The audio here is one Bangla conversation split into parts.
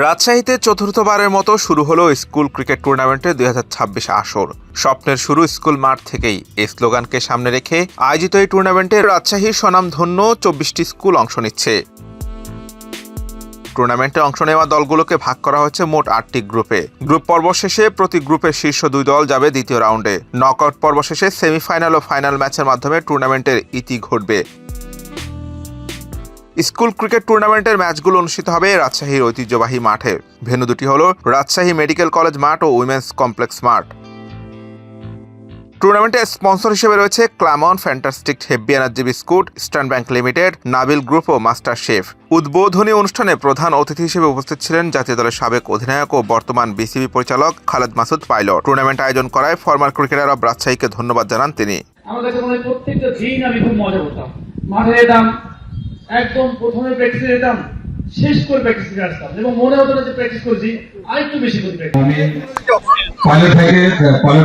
রাজশাহীতে চতুর্থবারের মতো শুরু হলো স্কুল ক্রিকেট টুর্নামেন্টের 2026 আসর। স্বপ্নের শুরু স্কুল মাঠ থেকেই এই স্লোগানকে সামনে রেখে আয়োজিত এই টুর্নামেন্টে রাজশাহীর স্বনামধন্য 24টি স্কুল অংশ নিচ্ছে। টুর্নামেন্টে অংশ নেওয়া দলগুলোকে ভাগ করা হচ্ছে মোট 8টি গ্রুপে। গ্রুপ পর্ব শেষে প্রতি গ্রুপের শীর্ষ 2 দল যাবে দ্বিতীয় রাউন্ডে। নকআউট পর্ব শেষে সেমিফাইনাল ও ফাইনাল ম্যাচের মাধ্যমে টুর্নামেন্টের ইতি ঘটবে। স্কুল ক্রিকেট টুর্নামেন্টের ম্যাচগুলো অনুষ্ঠিত হবে রাজশাহীর ঐতিহ্যবাহী মাঠে। ভেন্যু দুটি হল রাজশাহী মেডিকেল কলেজ মাঠ ও উইমেন্স কমপ্লেক্স মাঠ। টুর্নামেন্টের স্পন্সর হিসেবে রয়েছে ক্লামন, fantastic heavy energy biscuit, eastern bank limited, Nabil group ও মাস্টার শেফ। উদ্বোধনী অনুষ্ঠানে প্রধান অতিথি হিসেবে উপস্থিত ছিলেন জাতীয় দলের সাবেক অধিনায়ক ও বর্তমান বিসিবি পরিচালক খালেদ মাসুদ পাইলট। টুর্নামেন্ট আয়োজন করায় ফরমার ক্রিকেটার অব রাজশাহীকে ধন্যবাদ জানান তিনি। আমাদের কাছে প্রত্যেকটা দিন আমি খুব মজা করতাম। মাঠে যেতাম, একদম প্রথমে প্র্যাকটিসে যেতাম, শেষ করে প্র্যাকটিস করে আসতাম এবং মনে হতো না যে প্র্যাকটিস করছি, আরেকটু বেশি করে প্র্যাকটিস। আমি পাইলট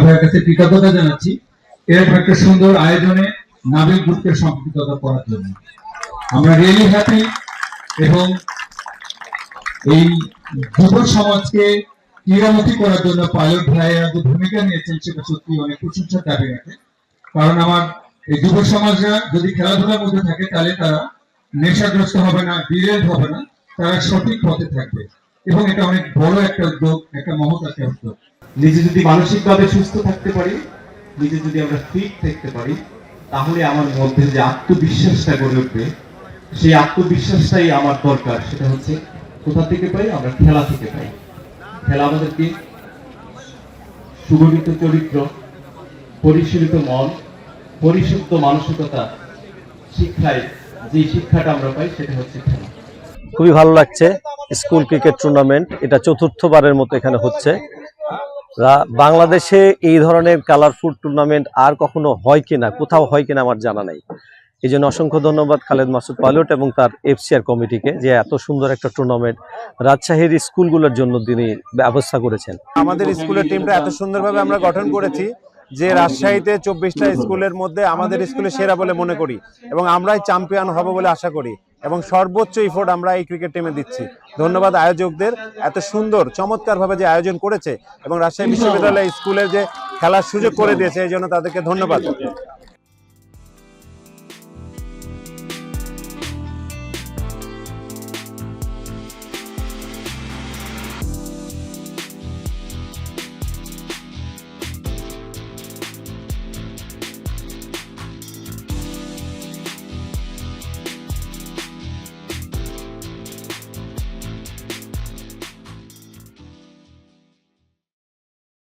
ভাইয়ের কাছে কৃতজ্ঞতা জানাচ্ছি এরকম একটা সুন্দর আয়োজনে নাবিল গ্রুপকে সম্পৃক্ততা করার জন্য। আমরা রিয়েলি হ্যাপি এবং এই যুব সমাজকে ক্রীড়ামুখী করার জন্য পাইলট ভাইয়েরা যে ভূমিকা নিয়েছেন সেটা সত্যি অনেক প্রশংসার দাবি রাখে। কারণ আমার এই যুব সমাজরা যদি খেলাধুলার মধ্যে থাকে তাহলে তারা নেশাগ্রস্ত হবে না, বিরেল হবে না, তারা সঠিক পথে থাকবে এবং এটা অনেক বড় একটা উদ্যোগ, একটা মহৎ একটা উদ্যোগ। নিজে যদি মানসিকভাবে সুস্থ থাকতে পারি, নিজে যদি আমরা ফিট থাকতে পারি, তাহলে আমার মধ্যে যে আত্মবিশ্বাসটা গড়ে উঠবে, সেই আত্মবিশ্বাসটাই আমার দরকার। সেটা হচ্ছে কোথা থেকে পাই? আমরা খেলা থেকে পাই। খেলা আমাদেরকে সুগঠিত চরিত্র, পরিশীলিত মন, পরিশুদ্ধ মানসিকতা শিক্ষায় যে শিক্ষাটা আমরা পাই সেটা হচ্ছে খেলা। খুবই ভালো লাগছে। স্কুল ক্রিকেট টুর্নামেন্ট এটা চতুর্থবারের মতো এখানে হচ্ছে। বাংলাদেশে এই ধরনের কালারফুল টুর্নামেন্ট আর কখনো হয় কিনা, কোথাও হয় কিনা আমার জানা নাই। এই জন্য অসংখ্য ধন্যবাদ খালেদ মাসুদ পাইলট এবং তার এফসিআর কমিটিকে যে এত সুন্দর একটা টুর্নামেন্ট রাজশাহীর স্কুলগুলোর জন্য তিনি ব্যবস্থা করেছেন। আমাদের স্কুলের টিমটা এত সুন্দরভাবে আমরা গঠন করেছি যে রাজশাহীতে 24টা স্কুলের মধ্যে আমাদের স্কুলে সেরা বলে মনে করি এবং আমরাই চ্যাম্পিয়ন হব বলে আশা করি এবং সর্বোচ্চ এফোর্ট আমরা এই ক্রিকেট টিমে দিচ্ছি। ধন্যবাদ আয়োজকদের, এত সুন্দর চমৎকারভাবে যে আয়োজন করেছে এবং রাজশাহী বিশ্ববিদ্যালয় স্কুলের যে খেলার সুযোগ করে দিয়েছে এই জন্য তাদেরকে ধন্যবাদ।